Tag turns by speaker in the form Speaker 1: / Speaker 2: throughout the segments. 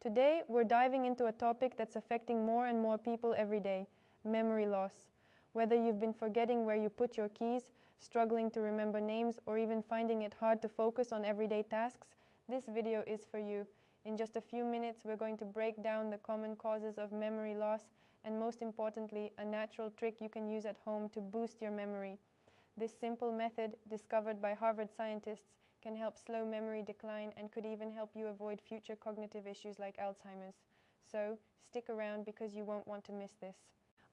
Speaker 1: Today, we're diving into a topic that's affecting more and more people every day: memory loss. Whether you've been forgetting where you put your keys, struggling to remember names, or even finding it hard to focus on everyday tasks, this video is for you. In just a few minutes, we're going to break down the common causes of memory loss and, most importantly, a natural trick you can use at home to boost your memory. This simple method, discovered by Harvard scientists, can help slow memory decline and could even help you avoid future cognitive issues like Alzheimer's. So, stick around because you won't want to miss this.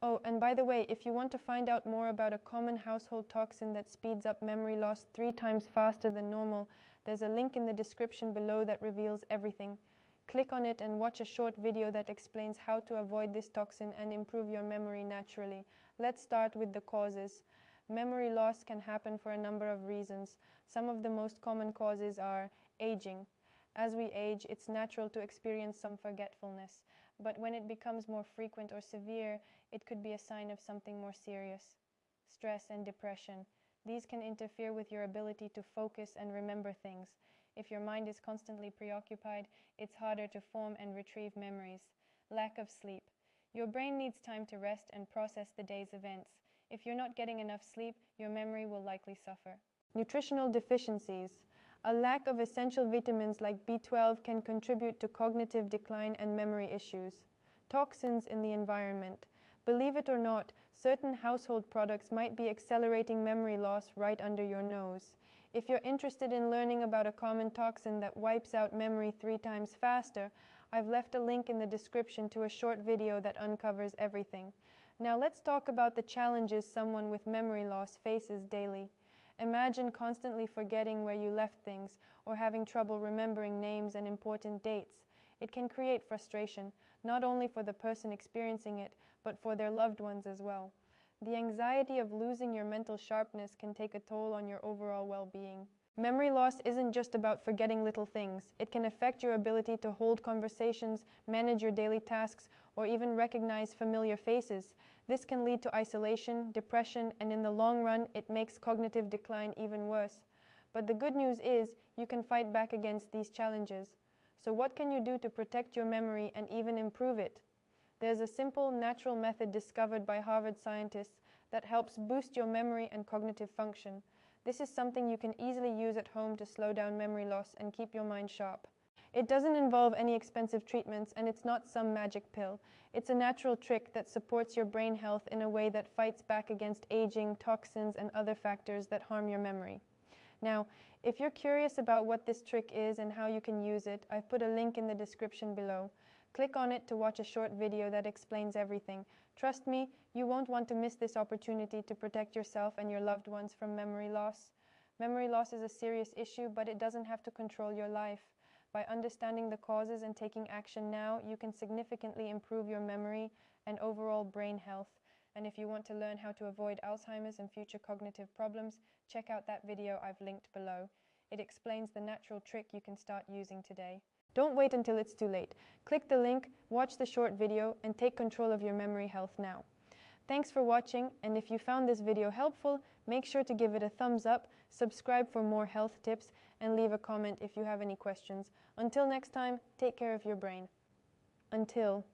Speaker 1: Oh, and by the way, if you want to find out more about a common household toxin that speeds up memory loss 3 times faster than normal, there's a link in the description below that reveals everything. Click on it and watch a short video that explains how to avoid this toxin and improve your memory naturally. Let's start with the causes. Memory loss can happen for a number of reasons. Some of the most common causes are aging. As we age, it's natural to experience some forgetfulness, but when it becomes more frequent or severe, it could be a sign of something more serious. Stress and depression. These can interfere with your ability to focus and remember things. If your mind is constantly preoccupied, it's harder to form and retrieve memories. Lack of sleep. Your brain needs time to rest and process the day's events. If you're not getting enough sleep, your memory will likely suffer. Nutritional deficiencies. A lack of essential vitamins like B12 can contribute to cognitive decline and memory issues. Toxins in the environment. Believe it or not, certain household products might be accelerating memory loss right under your nose. If you're interested in learning about a common toxin that wipes out memory 3 times faster, I've left a link in the description to a short video that uncovers everything. Now let's talk about the challenges someone with memory loss faces daily. Imagine constantly forgetting where you left things or having trouble remembering names and important dates. It can create frustration, not only for the person experiencing it, but for their loved ones as well. The anxiety of losing your mental sharpness can take a toll on your overall well-being. Memory loss isn't just about forgetting little things. It can affect your ability to hold conversations, manage your daily tasks, or even recognize familiar faces. This can lead to isolation, depression, and in the long run, it makes cognitive decline even worse. But the good news is, you can fight back against these challenges. So what can you do to protect your memory and even improve it? There's a simple, natural method discovered by Harvard scientists that helps boost your memory and cognitive function. This is something you can easily use at home to slow down memory loss and keep your mind sharp. It doesn't involve any expensive treatments, and it's not some magic pill. It's a natural trick that supports your brain health in a way that fights back against aging, toxins, and other factors that harm your memory. Now, if you're curious about what this trick is and how you can use it, I've put a link in the description below. Click on it to watch a short video that explains everything. Trust me, you won't want to miss this opportunity to protect yourself and your loved ones from memory loss. Memory loss is a serious issue, but it doesn't have to control your life. By understanding the causes and taking action now, you can significantly improve your memory and overall brain health. And if you want to learn how to avoid Alzheimer's and future cognitive problems, check out that video I've linked below. It explains the natural trick you can start using today. Don't wait until it's too late. Click the link, watch the short video, and take control of your memory health now. Thanks for watching, and if you found this video helpful, make sure to give it a thumbs up, subscribe for more health tips, and leave a comment if you have any questions. Until next time, take care of your brain. Until